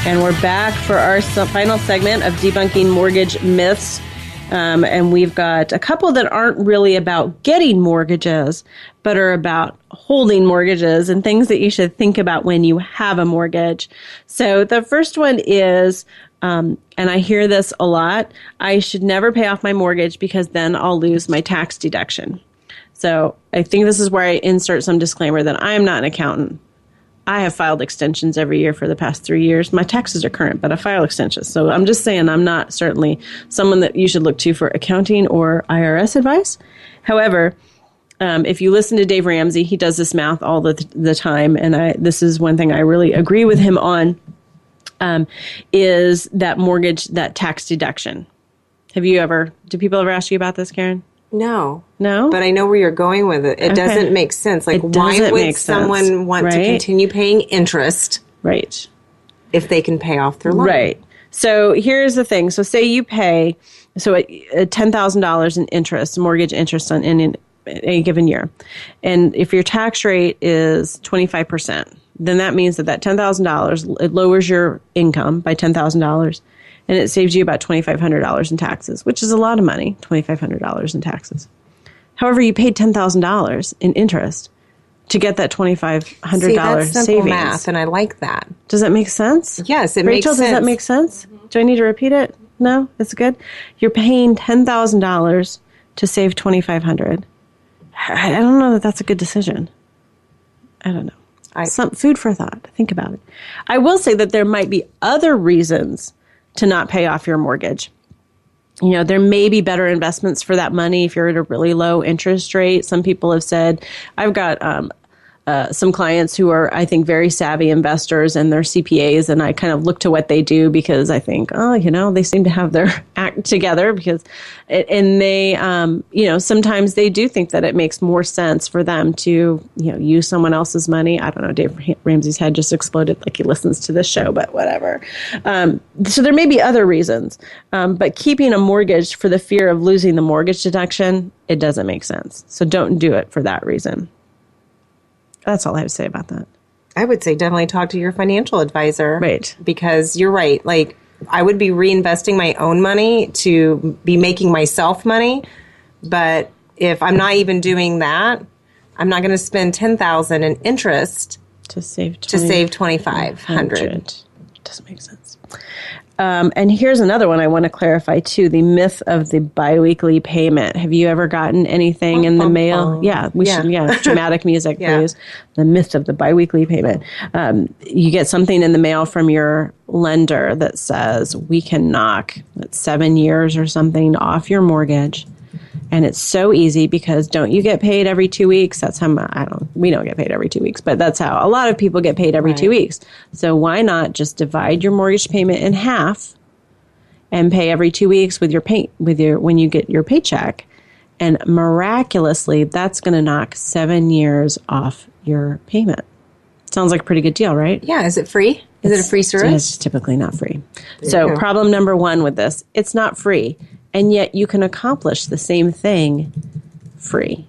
And we're back for our final segment of debunking mortgage myths. And we've got a couple that aren't really about getting mortgages, but are about holding mortgages and things that you should think about when you have a mortgage. So the first one is, and I hear this a lot, I should never pay off my mortgage because then I'll lose my tax deduction. So I think this is where I insert some disclaimer that I am not an accountant. I have filed extensions every year for the past 3 years. My taxes are current, but I file extensions. So I'm just saying I'm not certainly someone that you should look to for accounting or IRS advice. However, if you listen to Dave Ramsey, he does this math all the time. And this is one thing I really agree with him on, is that mortgage, that tax deduction. Do people ever ask you about this, Karen? No. No? But I know where you're going with it. It doesn't make sense. Like, why would someone want to continue paying interest? Right. If they can pay off their loan? Right. So here's the thing. So say you pay $10,000 in interest, mortgage interest on any given year. And if your tax rate is 25%, then that means that $10,000, it lowers your income by $10,000. And it saves you about $2,500 in taxes, which is a lot of money, $2,500 in taxes. However, you paid $10,000 in interest to get that $2,500 See, that's simple savings. Math, and I like that. Does that make sense? Yes, it Rachel, makes sense. Does that make sense? Do I need to repeat it? No? That's good? You're paying $10,000 to save $2,500. I don't know that that's a good decision. I don't know. Some food for thought. Think about it. I will say that there might be other reasons to not pay off your mortgage. You know, there may be better investments for that money if you're at a really low interest rate. Some people have said, I've got some clients who are, I think, very savvy investors and they're CPAs, and I kind of look to what they do because I think, they seem to have their act together sometimes they do think that it makes more sense for them to, use someone else's money. I don't know, Dave Ramsey's head just exploded like he listens to this show, but whatever. So there may be other reasons, but keeping a mortgage for the fear of losing the mortgage deduction, it doesn't make sense. So don't do it for that reason. That's all I have to say about that. I would say definitely talk to your financial advisor. Right. Because you're right. Like, I would be reinvesting my own money to be making myself money. But if I'm not even doing that, I'm not going to spend $10,000 in interest to save $2,500. Doesn't make sense. And here's another one I want to clarify too: the myth of the biweekly payment. Have you ever gotten anything in the mail? Yeah, should. Yeah, dramatic music, please. The myth of the biweekly payment. You get something in the mail from your lender that says we can knock 7 years or something off your mortgage. And it's so easy because don't you get paid every 2 weeks? That's how we don't get paid every 2 weeks, but that's how a lot of people get paid every 2 weeks. So why not just divide your mortgage payment in half and pay every 2 weeks with when you get your paycheck, And miraculously, that's going to knock 7 years off your payment. Sounds like a pretty good deal, right? Yeah. Is it free? Is it a free service? It's typically not free. So problem number one with this, it's not free. And yet you can accomplish the same thing free.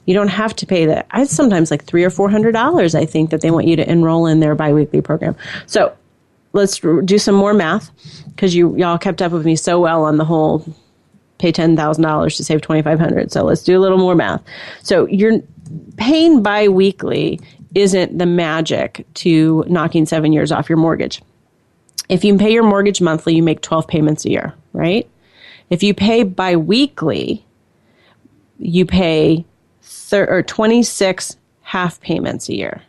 You don't have to pay that. I sometimes like $300 or $400, I think, that they want you to enroll in their biweekly program. So let's do some more math, because y'all kept up with me so well on the whole pay $10,000 to save $2,500. So let's do a little more math. So you're paying biweekly isn't the magic to knocking 7 years off your mortgage. If you pay your mortgage monthly, you make 12 payments a year, right? If you pay biweekly, you pay 26 half payments a year.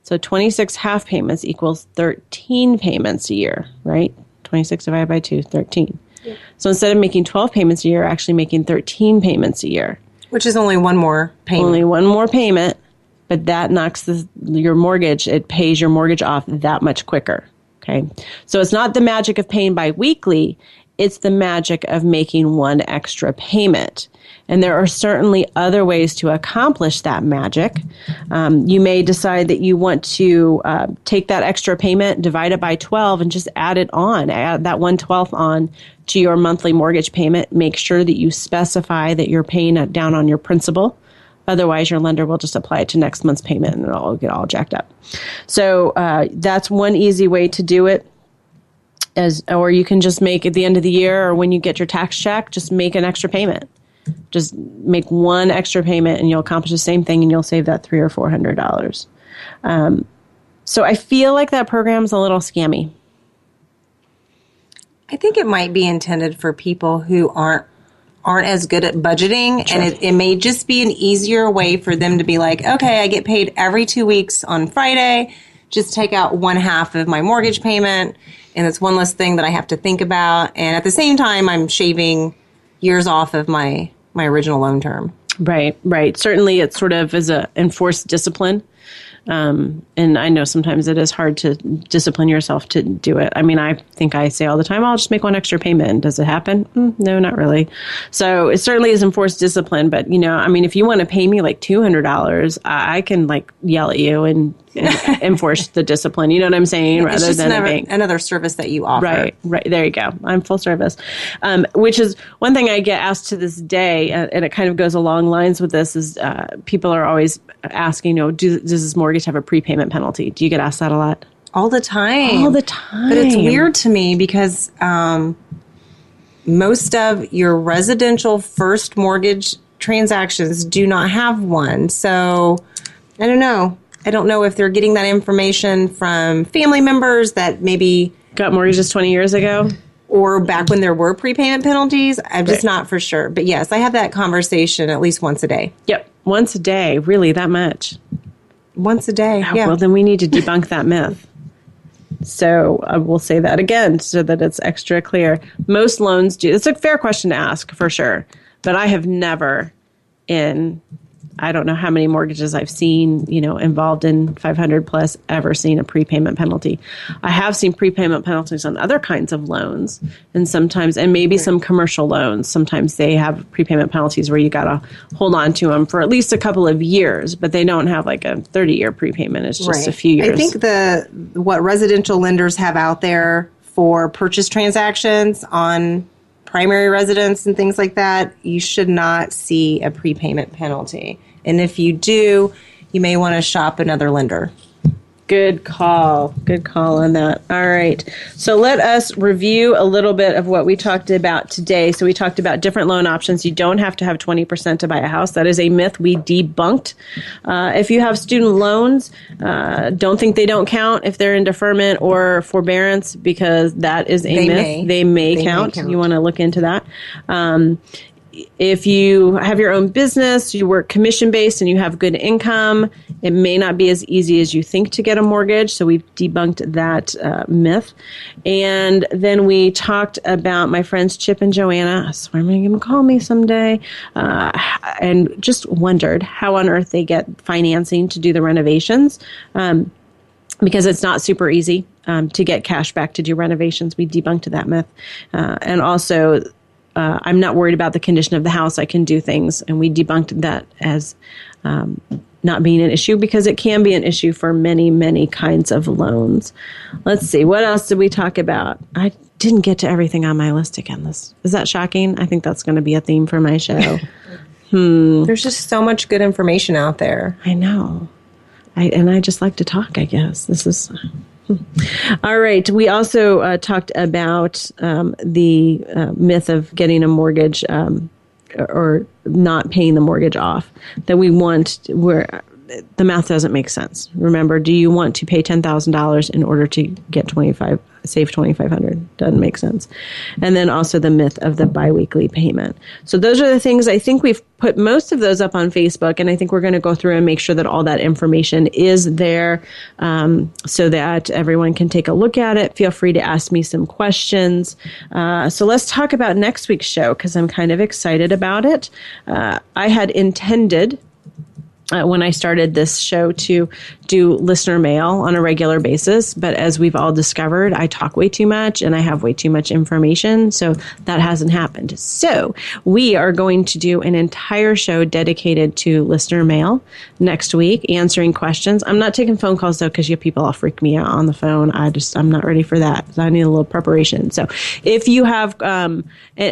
So 26 half payments equals 13 payments a year, right? 26 divided by 2, 13. Yeah. So instead of making 12 payments a year, you're actually making 13 payments a year. Which is only one more payment. Only one more payment, but that knocks your mortgage, it pays your mortgage off that much quicker. Okay. So it's not the magic of paying biweekly, it's the magic of making one extra payment. And there are certainly other ways to accomplish that magic. You may decide that you want to take that extra payment, divide it by 12, and just add it on, add that 1/12 on to your monthly mortgage payment. Make sure that you specify that you're paying it down on your principal. Otherwise, your lender will just apply it to next month's payment and it'll get all jacked up. So that's one easy way to do it. Or you can just make at the end of the year or when you get your tax check, just make an extra payment. Just make one extra payment and you'll accomplish the same thing and you'll save that $300 or $400. So I feel like that program's a little scammy. I think it might be intended for people who aren't as good at budgeting. Sure. And it may just be an easier way for them to be like, okay, I get paid every 2 weeks on Friday. Just take out one half of my mortgage payment. And it's one less thing that I have to think about. And at the same time, I'm shaving years off of my original loan term. Right. Certainly it sort of is a enforced discipline. And I know sometimes it is hard to discipline yourself to do it. I mean, I think I say all the time, I'll just make one extra payment. Does it happen? No, not really. So it certainly is enforced discipline. But, I mean, if you want to pay me like $200, I can like yell at you and enforce the discipipline. You know what I'm saying? Rather than another service that you offer. Right. There you go. I'm full service. Which is one thing I get asked to this day, and it kind of goes along lines with this, is people are always asking, does this mortgage have a prepayment penalty? Do you get asked that a lot? All the time. All the time. But it's weird to me because most of your residential first mortgage transactions do not have one. So I don't know. I don't know if they're getting that information from family members that maybe got mortgages 20 years ago. Or back when there were prepayment penalties. I'm just not for sure. But yes, I have that conversation at least once a day. Yep. Once a day. Really, that much? Once a day. Oh, yeah. Well, then we need to debunk that myth. So I will say that again so that it's extra clear. Most loans do. It's a fair question to ask for sure. But I have never I don't know how many mortgages I've seen, involved in 500 plus, ever seen a prepayment penalty. I have seen prepayment penalties on other kinds of loans, and maybe some commercial loans. Sometimes they have prepayment penalties where you got to hold on to them for at least a couple of years, but they don't have like a 30-year prepayment. It's just a few years. I think what residential lenders have out there for purchase transactions on primary residence and things like that, you should not see a prepayment penalty. And if you do, you may want to shop another lender. Good call. Good call on that. All right. So let us review a little bit of what we talked about today. So we talked about different loan options. You don't have to have 20% to buy a house. That is a myth we debunked. If you have student loans, don't think they don't count if they're in deferment or forbearance, because that is a myth. They may count. You want to look into that. If you have your own business, you work commission-based, and you have good income, it may not be as easy as you think to get a mortgage. So we've debunked that myth. And then we talked about my friends Chip and Joanna. I swear I'm going to call me someday. And just wondered how on earth they get financing to do the renovations. Because it's not super easy to get cash back to do renovations. We debunked that myth. And also, I'm not worried about the condition of the house. I can do things. And we debunked that as not being an issue because it can be an issue for many, many kinds of loans. Let's see. What else did we talk about? I didn't get to everything on my list again. Is that shocking? I think that's going to be a theme for my show. There's just so much good information out there. I know. I just like to talk, I guess. This is... All right. We also talked about the myth of getting a mortgage or not paying the mortgage off, that we want where the math doesn't make sense. Remember, do you want to pay $10,000 in order to get save $2,500? Doesn't make sense. And then also the myth of the biweekly payment. So those are the things. I think we've put most of those up on Facebook, and I think we're going to go through and make sure that all that information is there so that everyone can take a look at it. Feel free to ask me some questions. So let's talk about next week's show because I'm kind of excited about it. I had intended when I started this show to do listener mail on a regular basis. But as we've all discovered, I talk way too much and I have way too much information. So that hasn't happened. So we are going to do an entire show dedicated to listener mail next week, answering questions. I'm not taking phone calls though, because you people all freak me out on the phone. I'm not ready for that. I need a little preparation. So if you have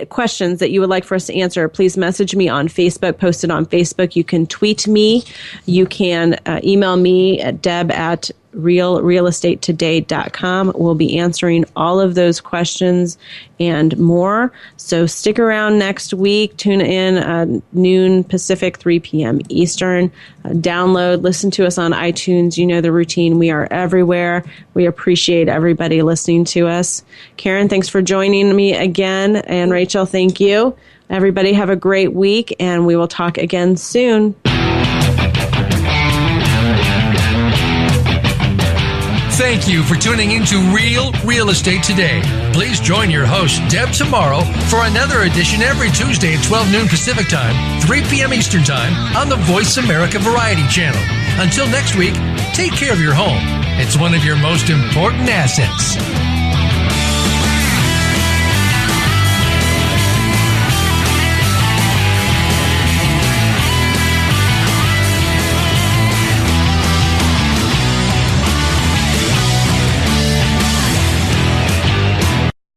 questions that you would like for us to answer, please message me on Facebook, post it on Facebook. You can tweet me. You can email me at deb@realestatetoday.com. We'll be answering all of those questions and more. So stick around next week. Tune in noon Pacific, 3 p.m. Eastern. Download, listen to us on iTunes. You know the routine. We are everywhere. We appreciate everybody listening to us. Karen, thanks for joining me again. And Rachel, thank you. Everybody have a great week, and we will talk again soon. Thank you for tuning into Real Estate Today. Please join your host, Deb Tomaro, for another edition every Tuesday at 12 noon Pacific Time, 3 p.m. Eastern Time on the Voice America Variety Channel. Until next week, take care of your home. It's one of your most important assets.